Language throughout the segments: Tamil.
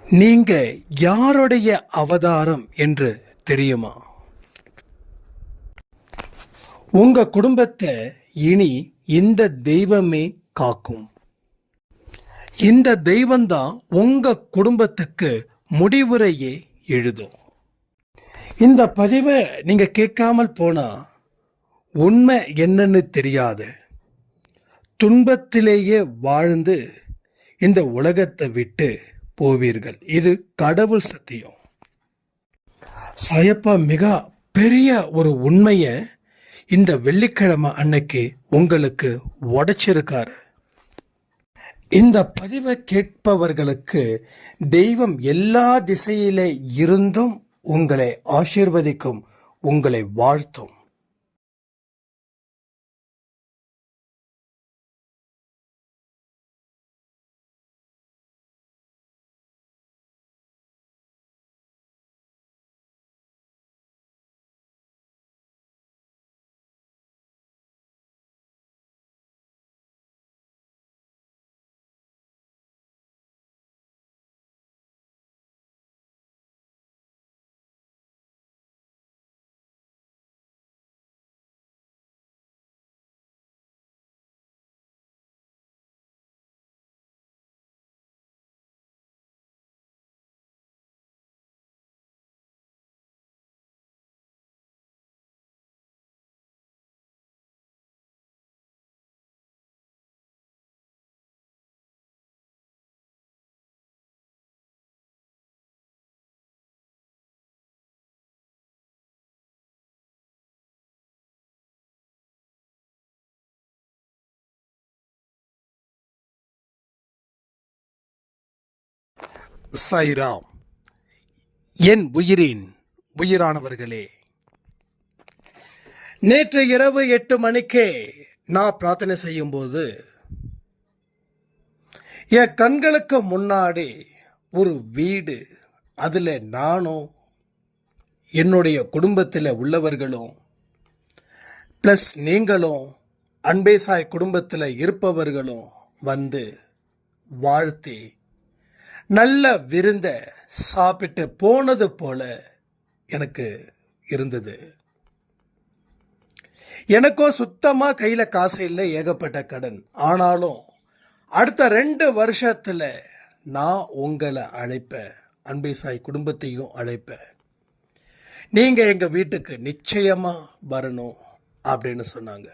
நீங்க யாருடைய அவதாரம் என்று தெரியுமா? உங்க குடும்பத்தை இனி இந்த தெய்வமே காக்கும். இந்த தெய்வம்தான் உங்க குடும்பத்துக்கு முடிவுரையே எழுதும். இந்த பதிவை நீங்க கேட்காமல் போனா உண்மை என்னன்னு தெரியாது. துன்பத்திலேயே வாழ்ந்து இந்த உலகத்தை விட்டு போவீர்கள். இது கடவுள் சத்தியம். சாயப்பா மிக பெரிய ஒரு உண்மையை இந்த வெள்ளிக்கிழமை அன்னைக்கு உங்களுக்கு உடைச்சிருக்காரு. இந்த பதிவை கேட்பவர்களுக்கு தெய்வம் எல்லா திசையிலே இருந்தும் உங்களை ஆசீர்வதிக்கும், உங்களை வாழ்த்தும். சாய்ராம். என் உயிரானவர்களே, நேற்று இரவு 8 மணிக்கே நான் பிரார்த்தனை செய்யும்போது என் கண்களுக்கு முன்னாடி ஒரு வீடு, அதில் நானும் என்னுடைய குடும்பத்தில் உள்ளவர்களும் ப்ளஸ் நீங்களும் அன்பே சாய் குடும்பத்தில் இருப்பவர்களும் வந்து வாழ்த்தி நல்ல விருந்த சாப்பிட்டு போனது போல எனக்கு இருந்தது. எனக்கோ சுத்தமாக கையில் காசு இல்லை, ஏகப்பட்ட கடன். ஆனாலும் அடுத்த 2 வருஷத்தில் நான் உங்களை அழைப்பேன், அன்பே சாய் குடும்பத்தையும் அழைப்பேன். நீங்கள் எங்கள் வீட்டுக்கு நிச்சயமாக வரணும் அப்படின்னு சொன்னாங்க.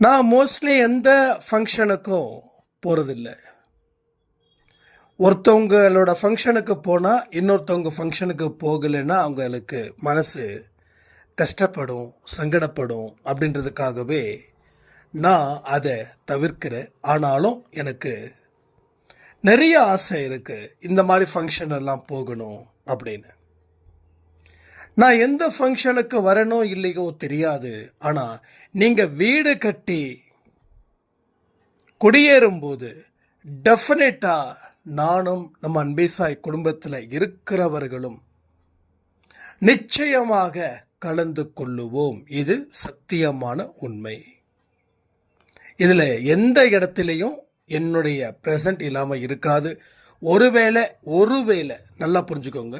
நான் மோஸ்ட்லி எந்த ஃபங்க்ஷனுக்கும் போகிறதில்லை. ஒருத்தவங்களோட ஃபங்க்ஷனுக்கு போனால் இன்னொருத்தவங்க ஃபங்க்ஷனுக்கு போகலைன்னா அவங்களுக்கு மனசு கஷ்டப்படும், சங்கடப்படும். அப்படின்றதுக்காகவே நான் அதை தவிர்க்கிறேன். ஆனாலும் எனக்கு நிறைய ஆசை இருக்குது, இந்த மாதிரி ஃபங்க்ஷன் எல்லாம் போகணும் அப்படின்னு. நான் எந்த ஃபங்க்ஷனுக்கு வரணும் இல்லையோ தெரியாது. ஆனால் நீங்கள் வீடு கட்டி குடியேறும்போது டெஃபினட்டாக நானும் நம்ம அன்பே சாய் குடும்பத்தில் இருக்கிறவர்களும் நிச்சயமாக கலந்து கொள்ளுவோம். இது சத்தியமான உண்மை. இதில் எந்த இடத்துலையும் என்னுடைய ப்ரெசன்ட் இல்லாமல் இருக்காது. ஒருவேளை நல்லா புரிஞ்சுக்கோங்க,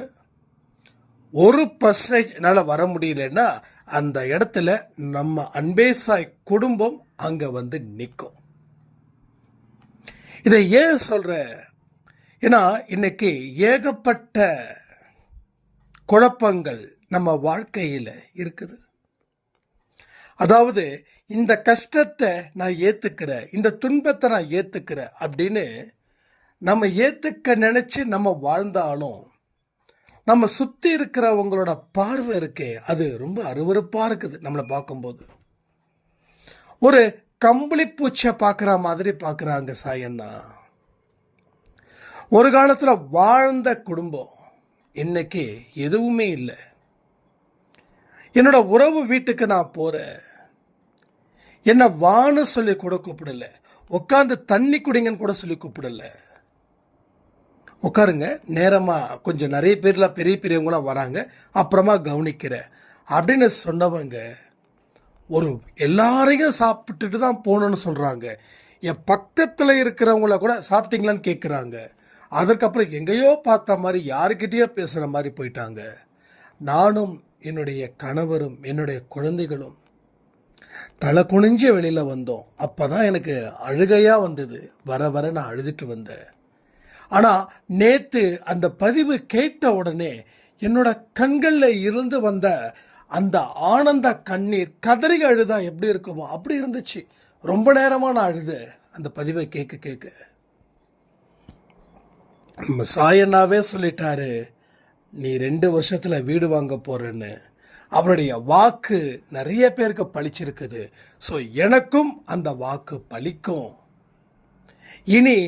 1% என்னால் வர முடியலன்னா அந்த இடத்துல நம்ம அன்பே சாய் குடும்பம் அங்கே வந்து நிற்கும். இதை ஏன் சொல்கிறேன்? ஏன்னா இன்னைக்கு ஏகப்பட்ட குழப்பங்கள் நம்ம வாழ்க்கையில் இருக்குது. அதாவது இந்த கஷ்டத்தை நான் ஏற்றுக்கிறேன், இந்த துன்பத்தை நான் ஏற்றுக்கிறேன் அப்படின்னு நம்ம ஏற்றுக்க நினச்சி நம்ம வாழ்ந்தாலும் நம்ம சுற்றி இருக்கிறவங்களோட பார்வை இருக்கே, அது ரொம்ப அருவருப்பாக இருக்குது. நம்மளை பார்க்கும்போது ஒரு கம்பளி பூச்சை பார்க்குற மாதிரி பார்க்குறாங்க சாயண்ணா. ஒரு காலத்தில் வாழ்ந்த குடும்பம் இன்னைக்கு எதுவுமே இல்லை. என்னோட உறவு வீட்டுக்கு நான் போகிறேன், என்னை வான்னு சொல்லி கூட கூப்பிடல, உட்காந்து தண்ணி குடிங்கன்னு கூட சொல்லி கூப்பிடல. உட்காருங்க, நேரமாக கொஞ்சம் நிறைய பேர்லாம் பெரிய பெரியவங்களாம் வராங்க, அப்புறமா கவனிக்கிறேன் அப்படின்னு சொன்னவங்க ஒரு எல்லாரையும் சாப்பிட்டுட்டு தான் போகணுன்னு சொல்கிறாங்க. என் பக்கத்தில் இருக்கிறவங்கள கூட சாப்பிட்டீங்களான்னு கேட்குறாங்க. அதற்கப்புறம் எங்கேயோ பார்த்த மாதிரி யாருக்கிட்டேயோ பேசுகிற மாதிரி போயிட்டாங்க. நானும் என்னுடைய கணவரும் என்னுடைய குழந்தைகளும் தலை குனிஞ்ச வெளியில் வந்தோம். அப்போ தான் எனக்கு அழுகையாக வந்தது. வர வர நான் அழுதுட்டு வந்தேன். ஆனால் நேற்று அந்த பதிவு கேட்ட உடனே என்னோட கண்களில் இருந்து வந்த அந்த ஆனந்த கண்ணீர் கதறி அழுதா எப்படி இருக்குமோ அப்படி இருந்துச்சு. ரொம்ப நேரமாக நான் அழுது அந்த பதிவை கேட்க நம்ம சாயண்ணாவே சொல்லிட்டாரு, நீ 2 வருஷத்தில் வீடு வாங்க போறேன்னு. அவருடைய வாக்கு நிறைய பேருக்கு பளிச்சிருக்குது. ஸோ எனக்கும் அந்த வாக்கு பலிக்கும். இனி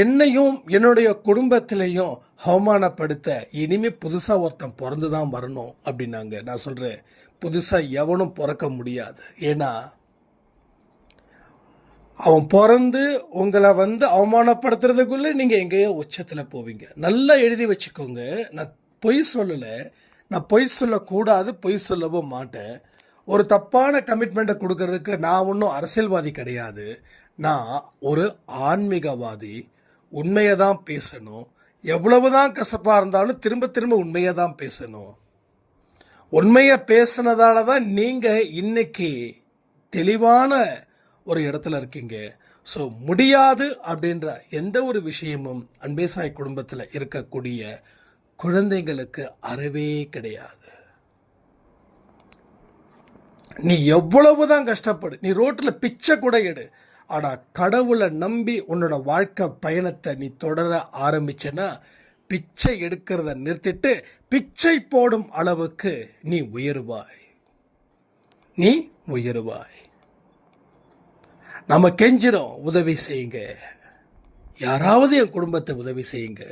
என்னையும் என்னுடைய குடும்பத்திலையும் அவமானப்படுத்த இனிமே புதுசாக ஒருத்தன் பிறந்து தான் வரணும் அப்படின்னாங்க. நான் சொல்கிறேன், புதுசாக எவனும் பிறக்க முடியாது. ஏன்னா அவன் பிறந்து உங்களை அவமானப்படுத்துறதுக்குள்ளே நீங்கள் எங்கேயோ உச்சத்தில் போவீங்க. நல்லா எழுதி வச்சுக்கோங்க. நான் பொய் சொல்லலை, நான் பொய் சொல்லக்கூடாது, பொய் சொல்லவும் மாட்டேன். ஒரு தப்பான கமிட்மெண்ட்டை கொடுக்கறதுக்கு நான் ஒன்றும் அரசியல்வாதி கிடையாது. நான் ஒரு ஆன்மீகவாதி. உண்மையை தான் பேசணும். எவ்வளவு தான் கசப்பாக இருந்தாலும் திரும்ப திரும்ப உண்மையை தான் பேசணும். உண்மையை பேசுனதால தான் நீங்கள் இன்னைக்கு தெளிவான ஒரு இடத்துல இருக்கீங்க. ஸோ முடியாது அப்படின்ற எந்த ஒரு விஷயமும் அன்பே சாய் குடும்பத்தில் இருக்கக்கூடிய குழந்தைங்களுக்கு அறவே கிடையாது. நீ எவ்வளவு தான் கஷ்டப்படு, நீ ரோட்டில் பிச்சை கூட எடு, ஆனால் கடவுளை நம்பி உன்னோட வாழ்க்கை பயணத்தை நீ தொடர ஆரம்பிச்சேன்னா பிச்சை எடுக்கிறத நிறுத்திட்டு பிச்சை போடும் அளவுக்கு நீ உயருவாய். நம்ம கெஞ்சிரோம், உதவி செய்யுங்க, யாராவது என் குடும்பத்தை உதவி செய்யுங்க,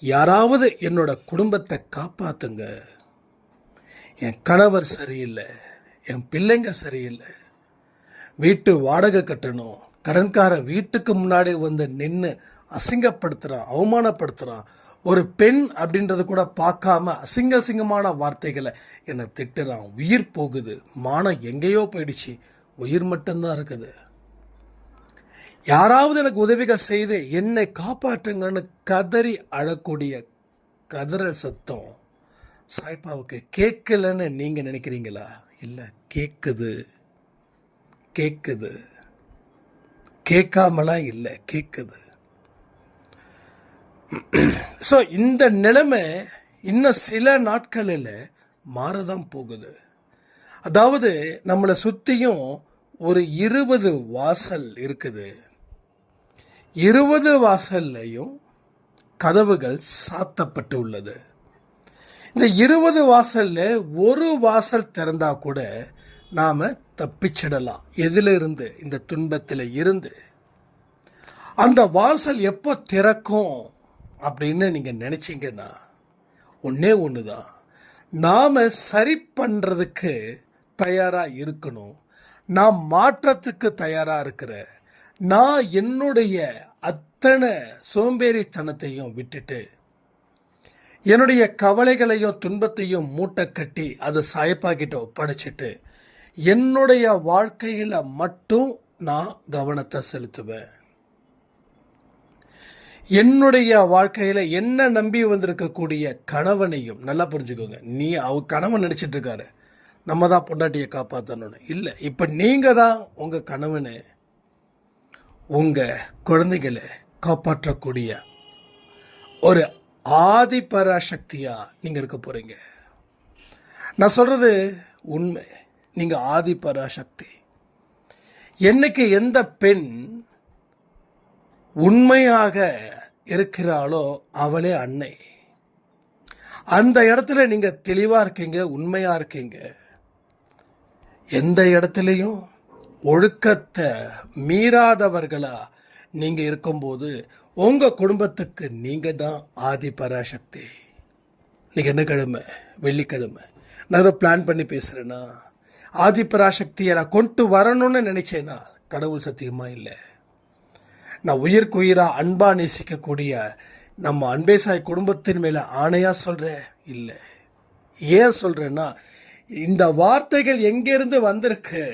யாராவது என்னோட குடும்பத்தை காப்பாற்றுங்க. என் கணவர் சரியில்லை, என் பிள்ளைங்க சரியில்லை, வீட்டு வாடகை கட்டணும், கடன்காரன் வீட்டுக்கு முன்னாடி நின்று அசிங்கப்படுத்துகிறான், அவமானப்படுத்துகிறான். ஒரு பெண் அப்படின்றது கூட பார்க்காம அசிங்கமான வார்த்தைகளை என்னை திட்டுறான். உயிர் போகுது, மானம் எங்கேயோ போயிடுச்சு, உயிர் மட்டும்தான் இருக்குது. யாராவது எனக்கு உதவிகள் செய்து என்னை காப்பாற்றுங்கன்னு கதறி அழக்கூடிய கதறல் சத்தம் சாய்பாவுக்கு கேட்கலன்னு நீங்கள் நினைக்கிறீங்களா? இல்லை, கேட்குது. கேட்காமலாம் இல்லை, கேட்குது. ஸோ இந்த நிலைமை இன்னும் சில நாட்களில் மாறதான் போகுது. அதாவது நம்மளை சுற்றியும் ஒரு 20 வாசல் இருக்குது. 20 வாசல்லையும் கதவுகள் சாத்தப்பட்டு உள்ளது. இந்த 20 வாசல்ல ஒரு வாசல் திறந்தா கூட நாம் தப்பிச்சிடலாம். எதிலிருந்து? இந்த துன்பத்தில் இருந்து. அந்த வாசல் எப்போ திறக்கும் அப்படின்னு நீங்கள் நினச்சிங்கன்னா ஒன்றே ஒன்று தான், நாம் சரி பண்ணுறதுக்கு தயாராக இருக்கணும். நான் மாற்றத்துக்கு தயாராக இருக்கிறேன். நான் என்னுடைய அத்தனை சோம்பேறித்தனத்தையும் விட்டுட்டு என்னுடைய கவலைகளையும் துன்பத்தையும் மூட்டை கட்டி அதை சாயப்பாக்கிட்ட ஒப்படைச்சிட்டு என்னுடைய வாழ்க்கையில் மட்டும் நான் கவனத்தை செலுத்துவேன். என்னுடைய வாழ்க்கையில் என்ன நம்பி வந்திருக்கக்கூடிய கணவனையும் நல்லா புரிஞ்சுக்கோங்க. கணவன் நினச்சிட்டு இருக்காரு நம்ம தான் பொண்டாட்டியை காப்பாற்றணும்னு. இல்லை, இப்போ நீங்கள் தான் உங்கள் கணவனை உங்கள் குழந்தைகளை காப்பாற்றக்கூடிய ஒரு ஆதிபராசக்தியாக நீங்கள் இருக்க போகிறீங்க. நான் சொல்கிறது உண்மை. நீங்கள் ஆதிபராசக்தி. என்னைக்கு எந்த பெண் உண்மையாக இருக்கிறாளோ அவளே அன்னை. அந்த இடத்துல நீங்கள் தெளிவாக இருக்கீங்க, உண்மையாக இருக்கீங்க. எந்த இடத்துலையும் ஒழுக்கத்தை மீறாதவர்களா நீங்கள் இருக்கும்போது உங்கள் குடும்பத்துக்கு நீங்கள் தான் ஆதிபராசக்தி. இன்றைக்கி என்ன கிழமை? வெள்ளிக்கிழமை. நான் ஏதோ பிளான் பண்ணி பேசுகிறேன்னா, ஆதிபராசக்தியை நான் கொண்டு வரணும்னு நினச்சேன்னா கடவுள் சத்தியமாக இல்லை. நான் உயிருக்கு உயிராக அன்பாக நேசிக்கக்கூடிய நம்ம அன்பே சாய் குடும்பத்தின் மேலே ஆணையாக சொல்கிறேன். இல்லை, ஏன் சொல்கிறேன்னா இந்த வார்த்தைகள் எங்கேருந்து வந்திருக்கு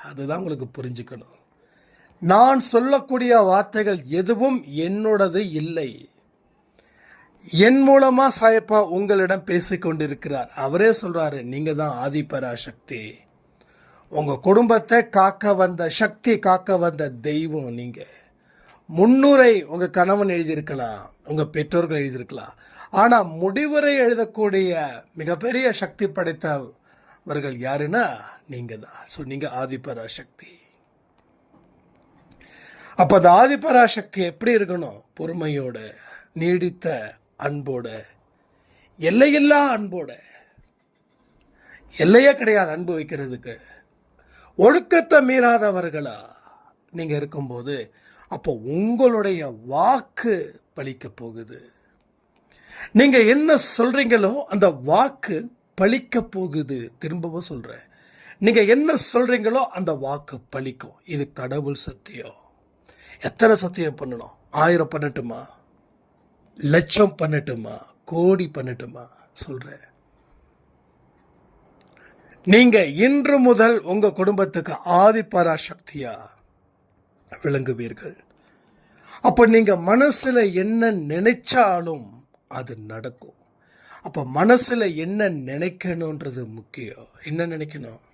அதுதான் உங்களுக்கு புரிஞ்சுக்கணும். நான் சொல்லக்கூடிய வார்த்தைகள் எதுவும் என்னோடது இல்லை. என் மூலமா சாயப்பா உங்களிடம் பேசிக்கொண்டிருக்கிறார். அவரே சொல்றாரு, நீங்க தான் ஆதிபராசக்தி. உங்க குடும்பத்தை காக்க வந்த சக்தி, காக்க வந்த தெய்வம் நீங்க. 300 உங்க கணவன் எழுதியிருக்கலாம், உங்க பெற்றோர்கள் எழுதியிருக்கலாம். ஆனா முடிவுரை எழுதக்கூடிய மிகப்பெரிய சக்தி படைத்தவர்கள் யாருன்னா நீங்க தான். ஸோ நீங்க ஆதிபராசக்தி. அப்ப அந்த ஆதிபராசக்தி எப்படி இருக்கணும்? பொறுமையோட, நீடித்த அன்போட, எல்லையில்லா அன்போட. எல்லையே கிடையாது அன்பு வைக்கிறதுக்கு. ஒழுக்கத்தை மீறாதவர்களா நீங்க இருக்கும்போது அப்போ உங்களுடைய வாக்கு பலிக்க போகுது. நீங்க என்ன சொல்றீங்களோ அந்த வாக்கு பலிக்க போகுது. திரும்பவும் சொல்றேன், நீங்க என்ன சொல்றீங்களோ அந்த வாக்கு பலிக்கும். இது கடவுள் சத்தியம். எத்தனை சத்தியம் பண்ணணும்? 1000 பண்ணட்டுமா? லட்சம் பண்ணட்டுமா? கோடி பண்ணட்டுமா? சொல்றேன். நீங்க இன்று முதல் உங்க குடும்பத்துக்கு ஆதிபராசக்தியா விளங்குவீர்கள். அப்ப நீங்க மனசுல என்ன நினைச்சாலும் அது நடக்கும். அப்ப மனசுல என்ன நினைக்கணும்ன்றது முக்கியம். என்ன நினைக்கணும்?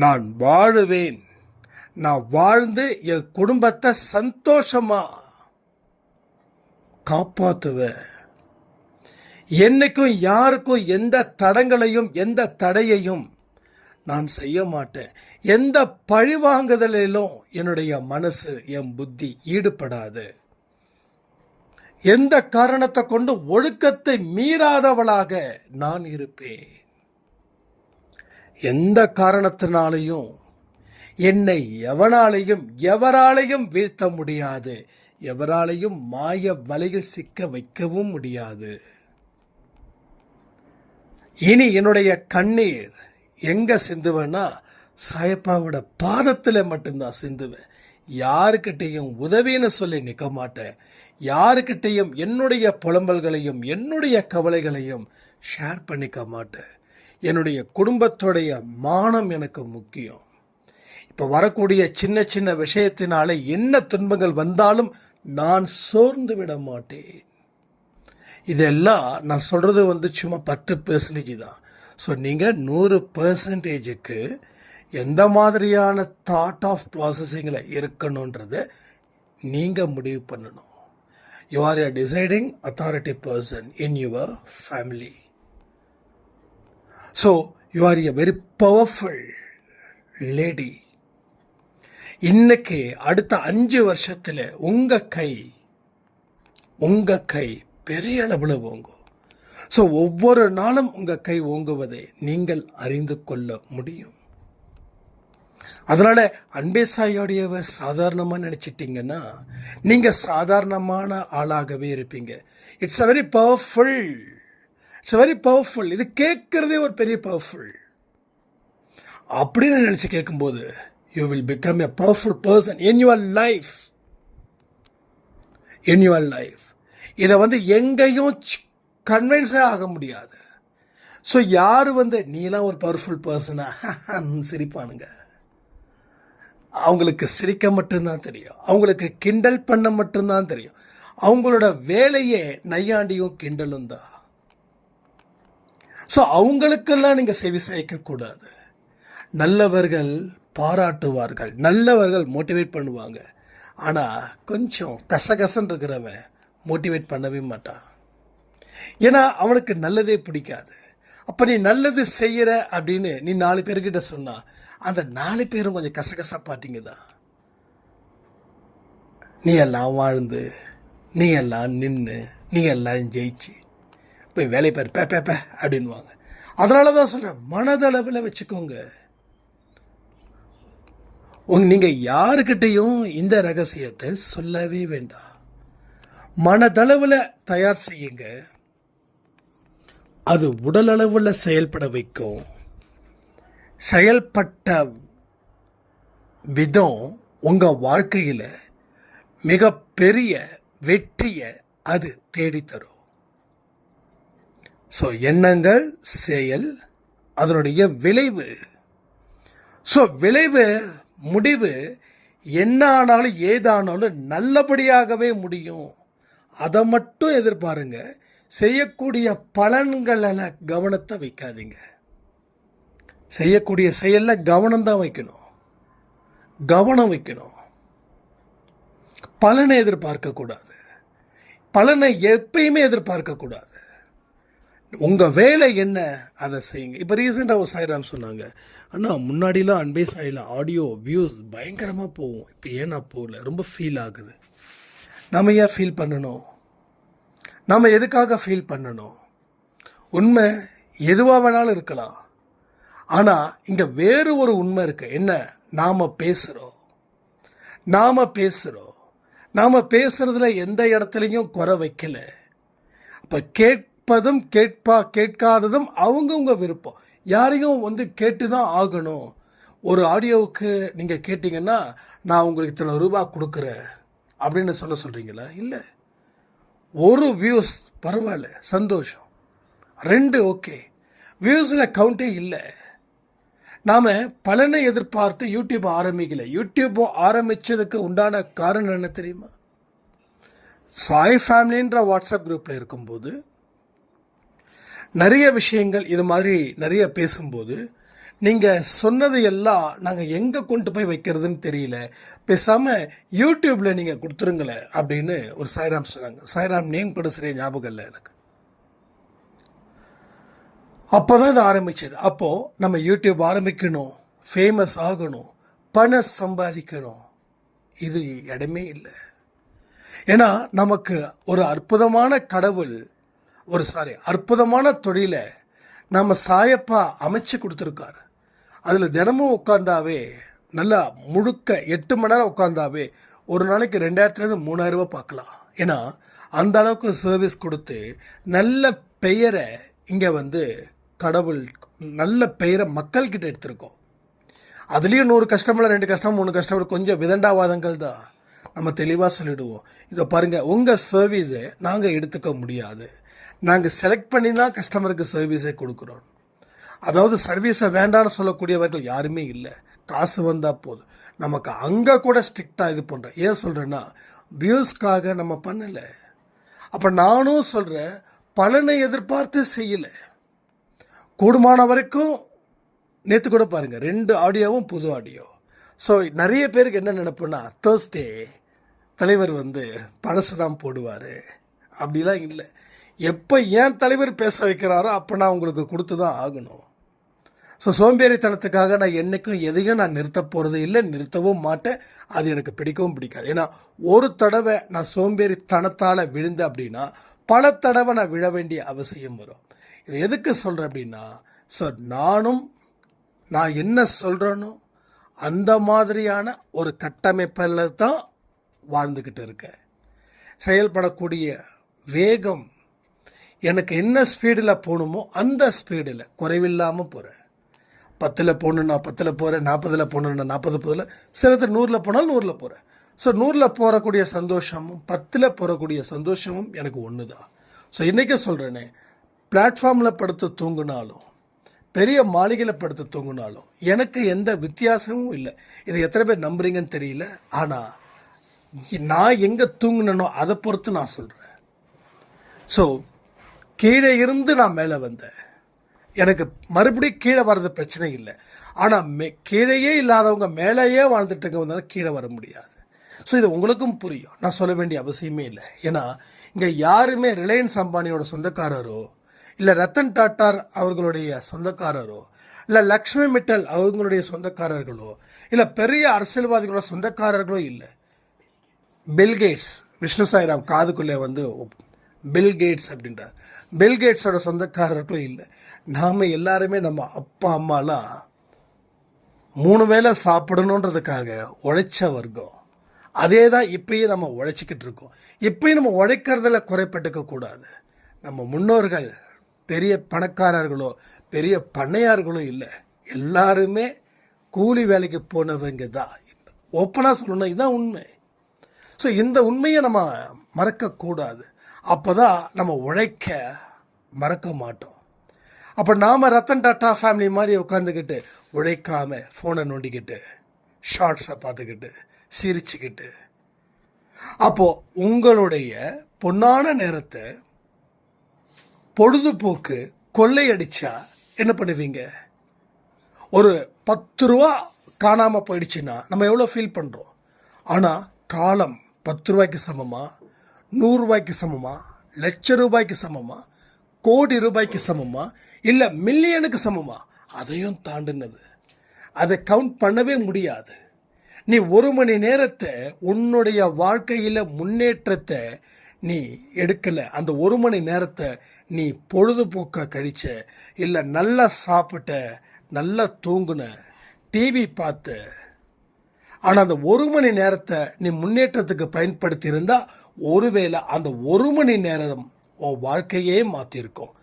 நான் வாழுவேன், நான் வாழ்ந்து என் குடும்பத்தை சந்தோஷமா காப்பாற்றுவேன். என்னைக்கும் யாருக்கும் எந்த தடங்களையும் எந்த தடையையும் நான் செய்ய மாட்டேன். எந்த பழிவாங்குதலிலும் என்னுடைய மனசு, என் புத்தி ஈடுபடாது. எந்த காரணத்தை கொண்டு ஒழுக்கத்தை மீறாதவளாக நான் இருப்பேன். எந்த காரணத்தினாலையும் என்னை எவராலையும் வீழ்த்த முடியாது. எவராலையும் மாய வலையில் சிக்க வைக்கவும் முடியாது. இனி என்னுடைய கண்ணீர் எங்க சிந்துவேன்னா சாயப்பாவோட பாதத்தில் மட்டும்தான் சிந்துவேன். யாருக்கிட்டையும் உதவின்னு சொல்லி நிற்க மாட்டேன். யாருக்கிட்டையும் என்னுடைய புலம்பல்களையும் என்னுடைய கவலைகளையும் ஷேர் பண்ணிக்க மாட்டேன். என்னுடைய குடும்பத்துடைய மானம் எனக்கு முக்கியம். இப்போ வரக்கூடிய சின்ன சின்ன விஷயத்தினாலே என்ன துன்பங்கள் வந்தாலும் நான் சோர்ந்து விட மாட்டேன். இதெல்லாம் நான் சொல்கிறது சும்மா 10% தான். ஸோ நீங்கள் 100%க்கு எந்த மாதிரியான தாட் ஆஃப் ப்ராசஸிங்கில் இருக்கணுன்றதை நீங்கள் முடிவு பண்ணணும். You are a deciding authority person in your family. So you are a very powerful lady. இன்னைக்கு அடுத்த 5 வருஷத்தில் உங்கள் கை பெரிய அளவில் ஓங்கும். ஸோ ஒவ்வொரு நாளும் உங்கள் கை ஓங்குவதை நீங்கள் அறிந்து கொள்ள முடியும். அதனால் அன்பே சாயோடையவ சாதாரணமாக நினச்சிட்டிங்கன்னா நீங்கள் சாதாரணமான ஆளாகவே இருப்பீங்க. It's a very powerful. இது கேட்குறதே ஒரு பெரிய பவர்ஃபுல் அப்படின்னு நினச்சி கேட்கும்போது you will become a powerful person in your life. இதை எங்கேயும் கன்வின்ஸே ஆக முடியாது. ஸோ யார் நீலாம் ஒரு பவர்ஃபுல் பர்சனா சிரிப்பானுங்க. அவங்களுக்கு சிரிக்க மட்டும்தான் தெரியும். அவங்களுக்கு கிண்டல் பண்ண மட்டும்தான் தெரியும். அவங்களோட வேலையே நையாண்டியும் கிண்டலும் தான். ஸோ அவங்களுக்கெல்லாம் நீங்கள் செவி சாய்க்கக்கூடாது. நல்லவர்கள் பாராட்டுவார்கள், நல்லவர்கள் மோட்டிவேட் பண்ணுவாங்க. ஆனால் கொஞ்சம் கசகசன்னு இருக்கிறவன் மோட்டிவேட் பண்ணவே மாட்டான். ஏன்னா அவனுக்கு நல்லதே பிடிக்காது. அப்போ நீ நல்லது செய்கிற அப்படின்னு நீ 4 பேர்கிட்ட சொன்னால் அந்த 4 பேரும் கொஞ்சம் கசகசப்பாட்டிங்க தான். நீ எல்லாம் வாழ்ந்து, நீ எல்லாம் நின்று, நீ எல்லாம் ஜெயிச்சு போய் வேலை பேர் பே அப்படின்வாங்க. அதனால தான் சொல்கிறேன், மனதளவில் வச்சுக்கோங்க. நீங்கள் யாருக்கிட்டையும் இந்த ரகசியத்தை சொல்லவே வேண்டாம். மனதளவில் தயார் செய்யுங்க. அது உடல் அளவில் செயல்பட வைக்கும். செயல்பட்ட விதம் உங்கள் வாழ்க்கையில் மிகப்பெரிய வெற்றியை அது தேடித்தரும். ஸோ எண்ணங்கள், செயல், அதனுடைய விளைவு. ஸோ விளைவு, முடிவு என்ன ஆனாலும் ஏதானாலும் நல்லபடியாகவே முடியும். அதை மட்டும் எதிர்பாருங்க. செய்யக்கூடிய பலன்களில் கவனத்தை வைக்காதீங்க. செய்யக்கூடிய செயலில் கவனம்தான் வைக்கணும். கவனம் வைக்கணும். பலனை எதிர்பார்க்கக்கூடாது. பலனை எப்பயுமே எதிர்பார்க்கக்கூடாது. உங்கள் வேலை என்ன அதை செய்யுங்க. இப்போ ரீசெண்டாக ஒரு சாய்ராம் சொன்னாங்க, அண்ணா முன்னாடிலாம் அன்பே சாயில் ஆடியோ வியூஸ் பயங்கரமாக போகும், இப்போ ஏன்னா போகல, ரொம்ப ஃபீல் ஆகுது. நம்ம ஏன் ஃபீல் பண்ணணும்? நம்ம எதுக்காக ஃபீல் பண்ணணும்? உண்மை எதுவாக வேணாலும் இருக்கலாம். ஆனால் இங்கே வேறு ஒரு உண்மை இருக்குது. என்ன? நாம் பேசுகிறதுல எந்த இடத்துலையும் குறை வைக்கல. அப்போ கேட்பதும் கேட்காததும் அவங்கவுங்க விருப்பம். யாரையும் கேட்டு தான் ஆகணும். ஒரு ஆடியோவுக்கு நீங்கள் கேட்டிங்கன்னா நான் உங்களுக்கு இத்தனை ரூபா கொடுக்குறேன் அப்படின்னு சொல்கிறீங்களா? இல்லை. ஒரு வியூஸ் பரவாயில்ல, சந்தோஷம். 2 ஓகே. வியூஸில் கவுண்டே இல்லை. நாம் பலனை எதிர்பார்த்து யூடியூப் ஆரம்பிக்கல. யூடியூப் ஆரம்பித்ததுக்கு உண்டான காரணம் என்ன தெரியுமா? சாய் ஃபேமிலின்ற வாட்ஸ்அப் குரூப்பில் இருக்கும்போது நிறைய விஷயங்கள் இது மாதிரி நிறைய பேசும்போது நீங்கள் சொன்னது எல்லாம் நாங்கள் எங்கே கொண்டு போய் வைக்கிறதுன்னு தெரியல, பேசாமல் யூடியூப்பில் நீங்கள் கொடுத்துருங்களேன் அப்படின்னு ஒரு சாய்ராம் சொன்னாங்க. சாய்ராம் நேம் கூட சரியாக ஞாபகம் இல்லை எனக்கு. அப்போ தான் இது ஆரம்பிச்சது. அப்போது நம்ம யூடியூப் ஆரம்பிக்கணும், ஃபேமஸ் ஆகணும், பணம் சம்பாதிக்கணும், இது இடமே இல்லை. ஏன்னா நமக்கு ஒரு அற்புதமான அற்புதமான தொழிலை நம்ம சாயப்பா அமைச்சு கொடுத்துருக்காரு. அதில் தினமும் உட்காந்தாவே நல்லா முழுக்க 8 மணி நேரம் உட்காந்தாவே ஒரு நாளைக்கு 2000-3000 ரூபாய் பார்க்கலாம். ஏன்னா அந்த அளவுக்கு சர்வீஸ் கொடுத்து நல்ல பெயரை இங்கே கடவுள் நல்ல பெயரை மக்கள்கிட்ட எடுத்திருக்கோம். அதுலேயும் 100 கஸ்டமர் 2 கஸ்டமர் 3 கஸ்டமர் கொஞ்சம் விதண்டாவாதங்கள் தான். நம்ம தெளிவாக சொல்லிவிடுவோம், இதை பாருங்கள், உங்கள் சர்வீஸை நாங்கள் எடுத்துக்க முடியாது, நாங்கள் செலக்ட் பண்ணி தான் கஸ்டமருக்கு சர்வீஸை கொடுக்குறோம். அதாவது சர்வீஸை வேண்டான்னு சொல்லக்கூடியவர்கள் யாருமே இல்லை. காசு வந்தால் போதும். நமக்கு அங்கே கூட ஸ்ட்ரிக்டாக இது பண்ணுறேன். ஏன் சொல்கிறேன்னா, வியூஸ்க்காக நம்ம பண்ணலை. அப்போ நானும் சொல்கிறேன், பலனை எதிர்பார்த்து செய்யலை. கூடுமான வரைக்கும் நேற்று கூட பாருங்கள் 2 ஆடியோவும் புது ஆடியோ. ஸோ நிறைய பேருக்கு என்ன நினைப்புன்னா, தேர்ஸ்டே தலைவர் பழசு தான் போடுவார் அப்படிலாம் இல்லை. எப்போ ஏன் தலைவர் பேச வைக்கிறாரோ அப்போ நான் உங்களுக்கு கொடுத்து தான் ஆகணும். ஸோ சோம்பேறித்தனத்துக்காக நான் என்றைக்கும் எதையும் நான் நிறுத்த போகிறது இல்லை, நிறுத்தவும் மாட்டேன். அது எனக்கு பிடிக்கவும் பிடிக்காது. ஏன்னா ஒரு தடவை நான் சோம்பேறித்தனத்தால் விழுந்தேன் அப்படின்னா பல தடவை நான் விழ வேண்டிய அவசியம் வரும். இது எதுக்கு சொல்கிறேன் அப்படின்னா, ஸோ நான் என்ன சொல்கிறேனோ அந்த மாதிரியான ஒரு கட்டமைப்பில் தான் வாழ்ந்துக்கிட்டு இருக்கேன். செயல்படக்கூடிய வேகம், எனக்கு என்ன ஸ்பீடில் போகணுமோ அந்த ஸ்பீடில் குறைவில்லாமல் போகிறேன். 10ல் போகணுன்னா 10ல் போகிறேன், 40ல் போகணுன்னா 40 போதில், சிலது 100ல் போனாலும் 100ல் போகிறேன். ஸோ 100ல் போகக்கூடிய சந்தோஷமும் 10ல் போகக்கூடிய சந்தோஷமும் எனக்கு ஒன்று தான். ஸோ இன்றைக்கி சொல்கிறேனே, பிளாட்ஃபார்மில் படுத்து தூங்கினாலும் பெரிய மாளிகையில் படுத்து தூங்கினாலும் எனக்கு எந்த வித்தியாசமும் இல்லை. இதை எத்தனை பேர் நம்புறீங்கன்னு தெரியல. ஆனால் நான் எங்கே தூங்கினோ அதை பொறுத்து நான் சொல்கிறேன். ஸோ கீழே இருந்து நான் மேலே வந்தேன். எனக்கு மறுபடியும் கீழே வர்றது பிரச்சனை இல்லை. ஆனால் கீழேயே இல்லாதவங்க மேலேயே வாழ்ந்துட்டு வந்தாலும் கீழே வர முடியாது. ஸோ இது உங்களுக்கும் புரியும், நான் சொல்ல வேண்டிய அவசியமே இல்லை. ஏன்னா இங்கே யாருமே ரிலையன்ஸ் அம்பானியோட சொந்தக்காரரோ, இல்லை ரத்தன் டாட்டா அவர்களுடைய சொந்தக்காரரோ, இல்லை லக்ஷ்மி மிட்டல் அவங்களுடைய சொந்தக்காரர்களோ, இல்லை பெரிய அரசியல்வாதிகளோட சொந்தக்காரர்களோ இல்லை. பில்கேட்ஸ், விஷ்ணு சாய்ராம் காதுக்குள்ளே பில்கேட்ஸ் அப்படின்றார், பில்கேட்ஸோட சொந்தக்காரர்களும் இல்லை. நாம் எல்லாருமே நம்ம அப்பா அம்மாலாம் 3 வேளை சாப்பிடணுன்றதுக்காக உழைச்ச வர்க்கம். அதே தான் இப்பயும் நம்ம உழைச்சிக்கிட்டு இருக்கோம். இப்பயும் நம்ம உழைக்கிறதுல குறைப்பட்டுக்க கூடாது. நம்ம முன்னோர்கள் பெரிய பணக்காரர்களோ பெரிய பண்ணையார்களோ இல்லை, எல்லாருமே கூலி வேலைக்கு போனவங்க தான். ஓப்பனாக சொல்லணும், இதுதான் உண்மை. ஸோ இந்த உண்மையை நம்ம மறக்கக்கூடாது. அப்போ தான் நம்ம உழைக்க மறக்க மாட்டோம். அப்போ நாம் ரத்தன் டாட்டா ஃபேமிலி மாதிரி உட்காந்துக்கிட்டு உழைக்காமல் ஃபோனை நோண்டிக்கிட்டு ஷார்ட்ஸை பார்த்துக்கிட்டு சிரிச்சுக்கிட்டு. அப்போ உங்களுடைய பொன்னான நேரத்தை பொழுதுபோக்கு கொள்ளையடிச்சா என்ன பண்ணுவீங்க? ஒரு 10 ரூபா காணாமல் போயிடுச்சுன்னா நம்ம எவ்வளோ ஃபீல் பண்ணுறோம். ஆனால் காலம் 10 ரூபாய்க்கு சமமா, 100 ரூபாய்க்கு சமமா, லட்ச ரூபாய்க்கு சமமா, கோடி ரூபாய்க்கு சமமா, இல்லை மில்லியனுக்கு சமமா, அதையும் தாண்டினது. அதை கவுண்ட் பண்ணவே முடியாது. நீ 1 மணி நேரத்தை உன்னுடைய வாழ்க்கையில் முன்னேற்றத்தை நீ எடுக்கலை. அந்த 1 மணி நேரத்தை நீ பொழுதுபோக்காக கழிச்ச, இல்லை நல்லா சாப்பிட்ட, நல்லா தூங்குன, டிவி பார்த்த. ஆனால் அந்த 1 மணி நேரத்தை நீ முன்னேற்றத்துக்கு பயன்படுத்தி இருந்தால் ஒருவேளை அந்த 1 மணி நேரம் உன் வாழ்க்கையே மாற்றிருக்கும்.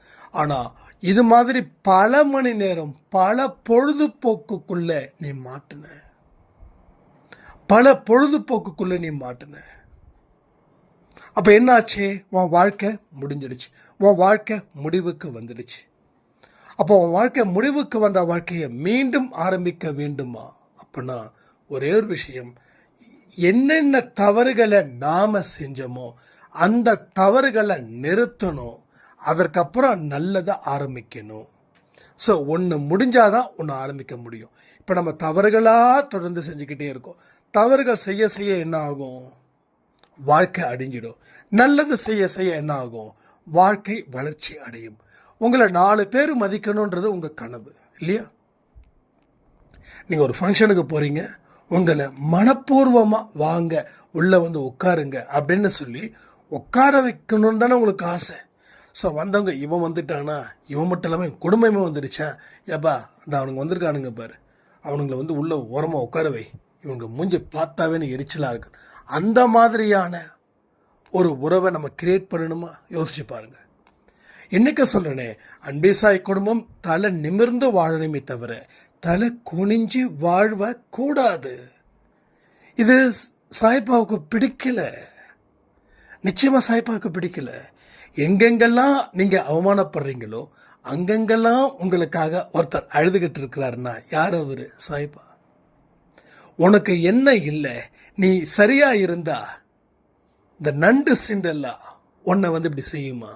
ஆனால் இது மாதிரி பல மணி நேரம் பல பொழுதுபோக்குக்குள்ளே நீ மாட்டின, பல பொழுதுபோக்குக்குள்ளே நீ மாட்டின. அப்போ என்னாச்சு? உன் வாழ்க்கை முடிஞ்சிடுச்சு, உன் வாழ்க்கை முடிவுக்கு வந்துடுச்சு. அப்போ உன் வாழ்க்கை முடிவுக்கு வந்த வாழ்க்கையை மீண்டும் ஆரம்பிக்க வேண்டுமா? அப்படின்னா ஒரே ஒரு விஷயம், என்னென்ன தவறுகளை நாம் செஞ்சோமோ அந்த தவறுகளை நிறுத்தணும். அதற்கப்புறம் நல்லதை ஆரம்பிக்கணும். ஸோ ஒன்று முடிஞ்சாதான் ஒன்று ஆரம்பிக்க முடியும். இப்போ நம்ம தவறுகளாக தொடர்ந்து செஞ்சுக்கிட்டே இருக்கோம். தவறுகள் செய்ய செய்ய என்ன ஆகும்? வாழ்க்கை அடைஞ்சிடும். நல்லது செய்ய செய்ய என்ன ஆகும்? வாழ்க்கை வளர்ச்சி அடையும். உங்களை 4 பேர் மதிக்கணுன்றது உங்கள் கனவு இல்லையா? நீங்கள் ஒரு ஃபங்க்ஷனுக்கு போகிறீங்க, உங்களை மனப்பூர்வமாக வாங்க உள்ளே வந்து உட்காருங்க அப்படின்னு சொல்லி உட்கார வைக்கணுன்னு தானே உங்களுக்கு ஆசை. ஸோ வந்தவங்க இவன் வந்துட்டானா, இவன் மட்டும் இல்லாமல் என் குடும்பமே வந்துடுச்சா, ஏப்பா அந்த அவனுங்க வந்திருக்கானுங்க பாரு, அவனுங்களை வந்து உள்ளே ஓரமாக உட்கார வை, இவங்க மூஞ்சி பார்த்தாவே எரிச்சலாக இருக்குது. அந்த மாதிரியான ஒரு உறவை நம்ம கிரியேட் பண்ணணுமா? யோசிச்சு பாருங்கள். என்னைக்கு சொல்கிறேனே, அன்பேசாய் குடும்பம் தலை நிமிர்ந்து வாழணுமே தவிர தலை குனிஞ்சு வாழ்வக்கூடாது. இது சாய்பாவுக்கு பிடிக்கல, நிச்சயமாக சாய்பாவுக்கு பிடிக்கல. எங்கெங்கெல்லாம் நீங்கள் அவமானப்படுறீங்களோ அங்கெங்கெல்லாம் உங்களுக்காக ஒருத்தர் அழுதுகிட்டு இருக்கிறாருன்னா யார் அவர்? சாய்பா. உனக்கு என்ன இல்லை, நீ சரியா இருந்தா இந்த நண்டு சிண்டெல்லாம் உன்னை வந்து இப்படி செய்யுமா?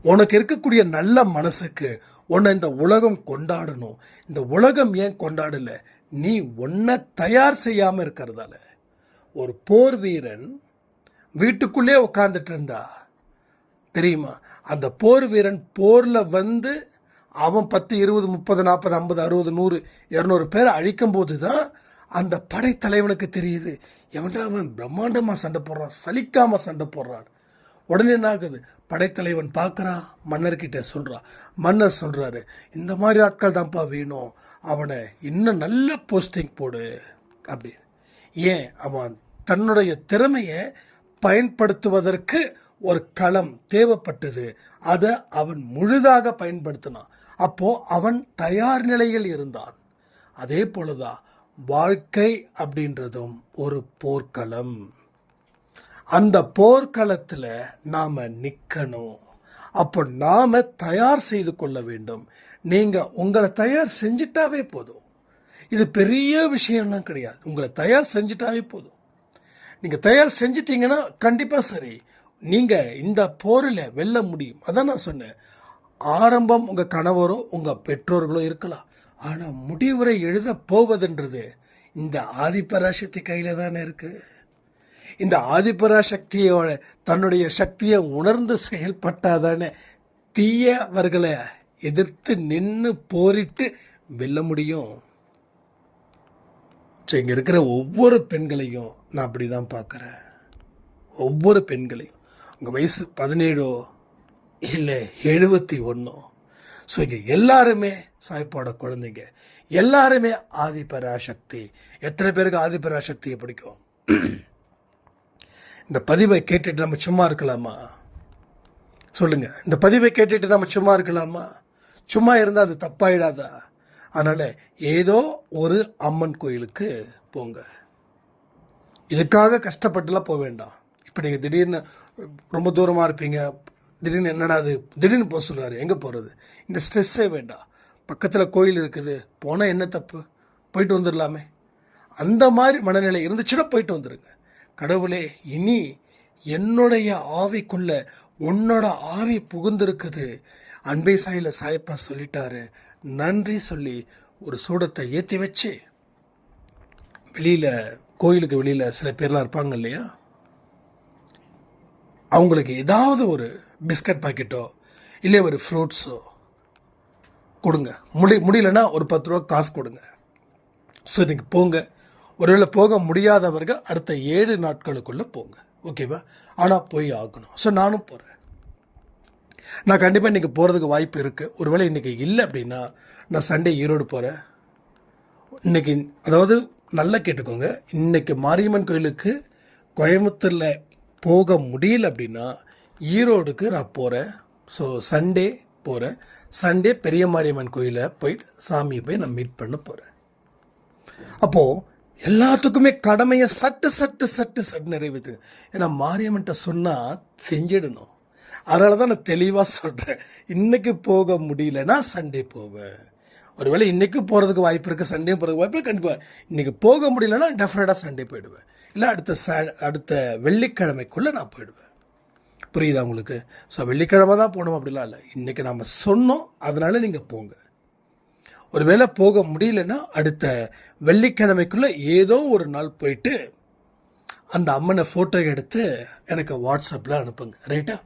உனக்கு இருக்கக்கூடிய நல்ல மனசுக்கு உன்னை இந்த உலகம் கொண்டாடணும். இந்த உலகம் ஏன் கொண்டாடல? நீ உன்னை தயார் செய்யாமல் இருக்கிறதால. ஒரு போர் வீரன் வீட்டுக்குள்ளே உட்காந்துட்டு இருந்தா தெரியுமா? அந்த போர் வீரன் போரில் வந்து அவன் 10, 20, 30, 40, 50, 60, 100, 200 பேரை அழிக்கும் போது தான் அந்த படைத்தலைவனுக்கு தெரியுது, எவன்டா அவன் பிரம்மாண்டமாக சண்டை போடுறான், சலிக்காமல் சண்டை போடுறான். உடனே என்ன ஆகுது? படைத்தலைவன் பார்க்குறான், மன்னர்கிட்ட சொல்கிறான். மன்னர் சொல்கிறாரு, இந்த மாதிரி ஆட்கள் தான்ப்பா வேணும், அவனை இன்னும் நல்ல போஸ்டிங் போடு அப்படி. ஏன்? அவன் தன்னுடைய திறமையை பயன்படுத்துவதற்கு ஒரு களம் தேவைப்பட்டது. அதை அவன் முழுதாக பயன்படுத்தினான். அப்போது அவன் தயார் நிலையில் இருந்தான். அதே போலதான் வாழ்க்கை அப்படின்றதும் ஒரு போர்க்களம். அந்த போர்க்களத்தில் நாம் நிற்கணும். அப்போ நாம் தயார் செய்து கொள்ள வேண்டும். நீங்கள் உங்களை தயார் செஞ்சிட்டாவே போதும். இது பெரிய விஷயம்லாம் கிடையாது. உங்களை தயார் செஞ்சிட்டாவே போதும். நீங்கள் தயார் செஞ்சிட்டிங்கன்னா கண்டிப்பாக சரி, நீங்கள் இந்த போரில் வெல்ல முடியும். அதான் நான் சொன்னேன், ஆரம்பம் உங்கள் கணவரோ உங்கள் பெற்றோர்களோ இருக்கலாம், ஆனால் முடிவுரை எழுத போவதுன்றது இந்த ஆதிபராசக்தி கையில் தானே இருக்குது. இந்த ஆதிபராசக்தியோட தன்னுடைய சக்தியை உணர்ந்து செயல்பட்டாதானே தீயவர்களை எதிர்த்து நின்று போரிட்டு வெல்ல முடியும். ஸோ இங்கே இருக்கிற ஒவ்வொரு பெண்களையும் நான் அப்படி தான் பார்க்குறேன். ஒவ்வொரு பெண்களையும், உங்கள் வயசு 17 இல்லை 71. ஸோ இங்கே எல்லாருமே சாய்ப்பாட குழந்தைங்க, எல்லாருமே ஆதிபராசக்தி. எத்தனை பேருக்கு ஆதிபராசக்தியை பிடிக்கும்? இந்த பதிவை கேட்டுட்டு நம்ம சும்மா இருக்கலாமா? சொல்லுங்கள், இந்த பதிவை கேட்டுட்டு நம்ம சும்மா இருக்கலாமா? சும்மா இருந்தால் அது தப்பாயிடாதா? அதனால் ஏதோ ஒரு அம்மன் கோயிலுக்கு போங்க. இதுக்காக கஷ்டப்பட்டுலாம் போக வேண்டாம். இப்போ நீங்கள் திடீர்னு ரொம்ப தூரமாக இருப்பீங்க, திடீர்னு என்னடா அது திடீர்னு போக சொல்கிறாரு, எங்கே போகிறது? இந்த ஸ்ட்ரெஸ்ஸே வேண்டாம். பக்கத்தில் கோயில் இருக்குது, போனால் என்ன தப்பு? போயிட்டு வந்துடலாமே. அந்த மாதிரி மனநிலை இருந்துச்சுன்னா போயிட்டு வந்துடுங்க. கடவுளே, இனி என்னுடைய ஆவிக்குள்ள உன்னோட ஆவி புகுந்திருக்குது, அன்பே சாயில சாயப்பா சொல்லிட்டாரு, நன்றி சொல்லி ஒரு சூடத்தை ஏற்றி வச்சு வெளியில், கோயிலுக்கு வெளியில் சில பேர்லாம் இருப்பாங்க இல்லையா, அவங்களுக்கு ஏதாவது ஒரு பிஸ்கட் பாக்கெட்டோ இல்லை ஒரு ஃப்ரூட்ஸோ கொடுங்க. முடியலன்னா ஒரு 10 ரூபா காசு கொடுங்க. ஸோ இன்றைக்கி போங்க. ஒருவேளை போக முடியாதவர்கள் அடுத்த 7 நாட்களுக்குள்ளே போங்க, ஓகேவா? ஆனால் போய் ஆகணும். ஸோ நானும் போகிறேன். நான் கண்டிப்பாக இன்றைக்கி போகிறதுக்கு வாய்ப்பு இருக்குது. ஒருவேளை இன்றைக்கி இல்லை அப்படின்னா நான் சண்டே ஈரோடு போகிறேன். இன்றைக்கி, அதாவது நல்லா கேட்டுக்கோங்க, இன்றைக்கி மாரியம்மன் கோயிலுக்கு கோயம்புத்தூரில் போக முடியல அப்படின்னா ஈரோடுக்கு நான் போகிறேன். ஸோ சண்டே போகிறேன். சண்டே பெரிய மாரியம்மன் கோயிலை போயிட்டு சாமியை போய் நான் மீட் பண்ண போகிறேன். அப்போது எல்லாத்துக்குமே கடமையை சட்டு நிறைவேற்றுங்க. ஏன்னா மாரியம்மன்ட்ட சொன்னால் செஞ்சிடணும். அதனால தான் நான் தெளிவாக சொல்கிறேன். இன்றைக்கி போக முடியலன்னா சண்டே போவேன். ஒருவேளை இன்றைக்கி போகிறதுக்கு வாய்ப்பு இருக்குது, சண்டே போகிறதுக்கு வாய்ப்பு இருக்குது, கண்டிப்பாக இன்றைக்கி போக முடியலன்னா டெஃபினட்டாக சண்டே போயிடுவேன். இல்லை அடுத்த வெள்ளிக்கிழமைக்குள்ளே நான் போயிடுவேன். புரியுதா உங்களுக்கு? ஸோ வெள்ளிக்கிழமை தான் போகணும் அப்படிலாம் இல்லை. இன்றைக்கி நம்ம சொன்னோம், அதனால் நீங்கள் போங்க. ஒருவேளை போக முடியலன்னா அடுத்த வெள்ளிக்கிழமைக்குள்ளே ஏதோ ஒரு நாள் போயிட்டு அந்த அம்மனை ஃபோட்டோ எடுத்து எனக்கு வாட்ஸ்அப்பில் அனுப்புங்க, ரைட்டா?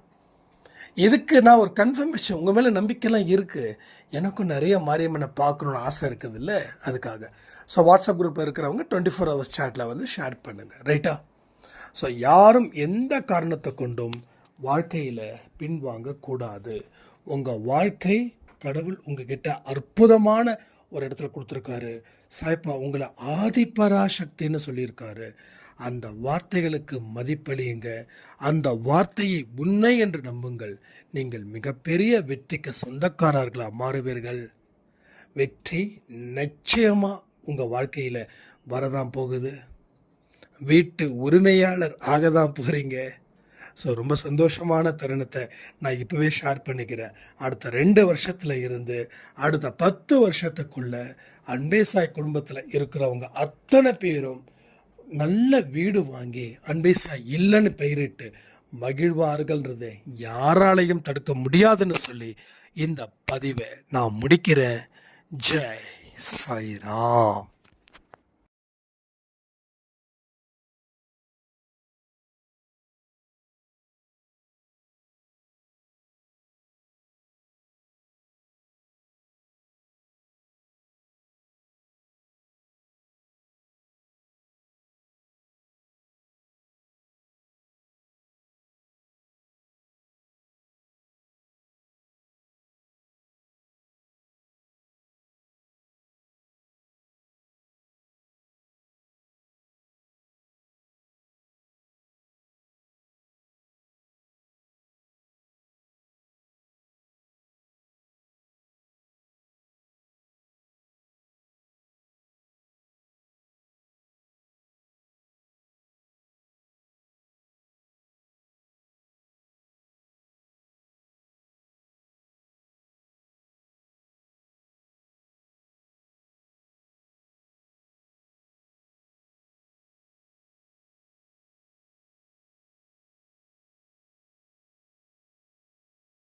இதுக்கு நான் ஒரு கன்ஃபர்மேஷன், உங்கள் மேலே நம்பிக்கைலாம் இருக்குது, எனக்கும் நிறைய மாரியம்மனை பார்க்கணுன்னு ஆசை இருக்குது இல்லை, அதுக்காக. ஸோ வாட்ஸ்அப் குரூப்பில் இருக்கிறவங்க 24 hours சேட்டில் வந்து ஷேர் பண்ணுங்கள், ரைட்டா? ஸோ யாரும் எந்த காரணத்தை கொண்டும் வாழ்க்கையில் பின்வாங்கக்கூடாது. உங்கள் வாழ்க்கை கடவுள் உங்ககிட்ட அற்புதமான ஒரு இடத்துல கொடுத்துருக்காரு. சாய்ப்பா உங்களை ஆதிபராசக்தின்னு சொல்லியிருக்காரு. அந்த வார்த்தைகளுக்கு மதிப்பளியுங்க. அந்த வார்த்தையை உண்மை என்று நம்புங்கள். நீங்கள் மிகப்பெரிய வெற்றிக்கு சொந்தக்காரர்களாக மாறுவீர்கள். வெற்றி நிச்சயமாக உங்கள் வாழ்க்கையில் வரதான் போகுது. வீட்டு உரிமையாளர் ஆக தான் போகிறீங்க. ஸோ ரொம்ப சந்தோஷமான தருணத்தை நான் இப்போவே ஷேர் பண்ணிக்கிறேன். அடுத்த 2 வருஷத்தில் இருந்து அடுத்த 10 வருஷத்துக்குள்ளே அன்பே சாய் குடும்பத்தில் இருக்கிறவங்க அத்தனை பேரும் நல்ல வீடு வாங்கி அன்பே சாய் இல்லைன்னு பெயரிட்டு மகிழ்வார்கள்ன்றதை யாராலையும் தடுக்க முடியாதுன்னு சொல்லி இந்த பதிவை நான் முடிக்கிறேன். ஜெய் சாய்ராம்.